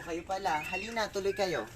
kayo pala. Halina, tuloy kayo.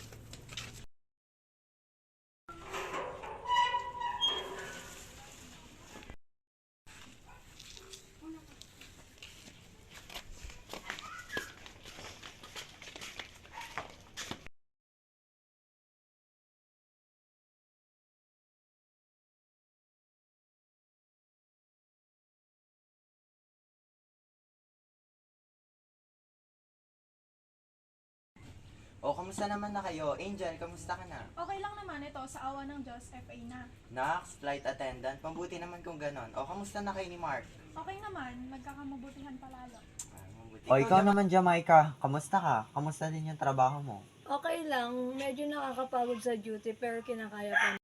O, kamusta naman na kayo? Angel, kamusta ka na? Okay lang naman ito, sa awa ng Diyos, FA na. Nax, flight attendant. Mabuti naman kung ganon. O, kamusta na kayo ni Mark? Okay naman, magkakamabutihan palalo. Mabuti. O ikaw naman, Jamaica, kamusta ka? Kamusta din yung trabaho mo? Okay lang, medyo nakakapagod sa duty pero kinakaya pa.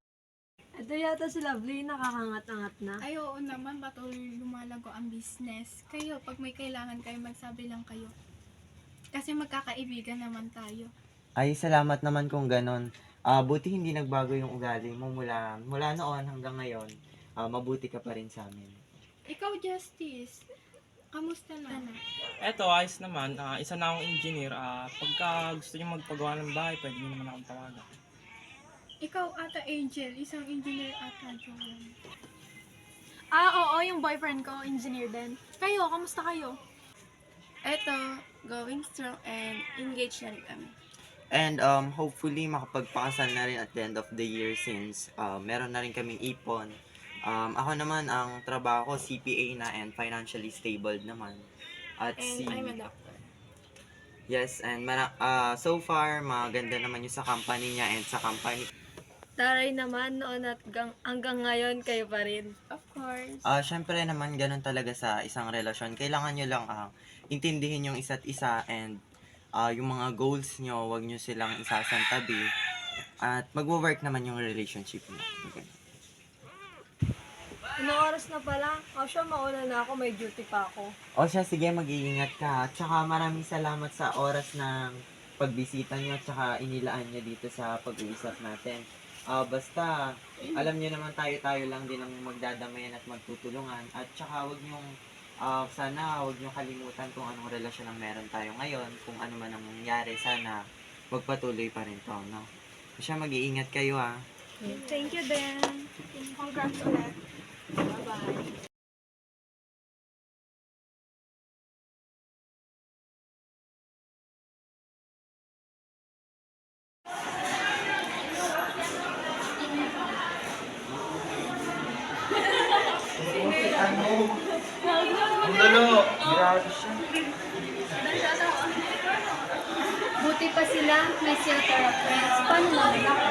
Ito yata si Lovely, nakakangat-angat na. Ay, oo naman, patuloy lumalago ang business. Kayo, pag may kailangan kayo, magsabi lang kayo. Kasi magkakaibigan naman tayo. Ay, salamat naman kung ganon. Buti hindi nagbago yung ugali mo mula noon hanggang ngayon. Mabuti ka pa rin sa amin. Ikaw, Justice, kamusta na? Eto, ayos naman. Isa na akong engineer. Pagka gusto niyo magpagawa ng bahay, pwede niyo naman akong tawagan. Ikaw, ata Angel, isang engineer ata dyan. Oo, yung boyfriend ko, engineer din. Kayo, kamusta kayo? Eto, going strong and engaged na rin kami. And hopefully makapagpakasal na rin at the end of the year since meron na rin kaming ipon. Ako naman, ang trabaho ko, CPA na and financially stable naman. At And I'm a doctor. Yes, and so far, maganda naman yung sa company niya and sa company. Taray naman noon at hanggang ngayon kayo pa rin. Of course. Syempre naman, ganun talaga sa isang relasyon. Kailangan nyo lang intindihin yung isa't isa and yung mga goals nyo, wag nyo silang isasantabi. At magwo-work naman yung relationship nyo. Okay. Anong oras na pala? Siya, mauna na ako, may duty pa ako. O siya, sige, mag-iingat ka. At saka maraming salamat sa oras ng pagbisita nyo at saka inilaan nyo dito sa pag-uusap natin. Basta, alam nyo naman tayo lang din ang magdadamayan at magtutulungan. At saka wag nyong, sana wag nyo kalimutan kung anong relasyon ang meron tayo ngayon. Kung ano man ang nangyari, sana magpatuloy pa rin to, no? Siya, mag-iingat kayo, Thank you din. Congrats ulit. Bye-bye. Grabe siya. Buti pa sila, may circle of friends. Paano naman ako?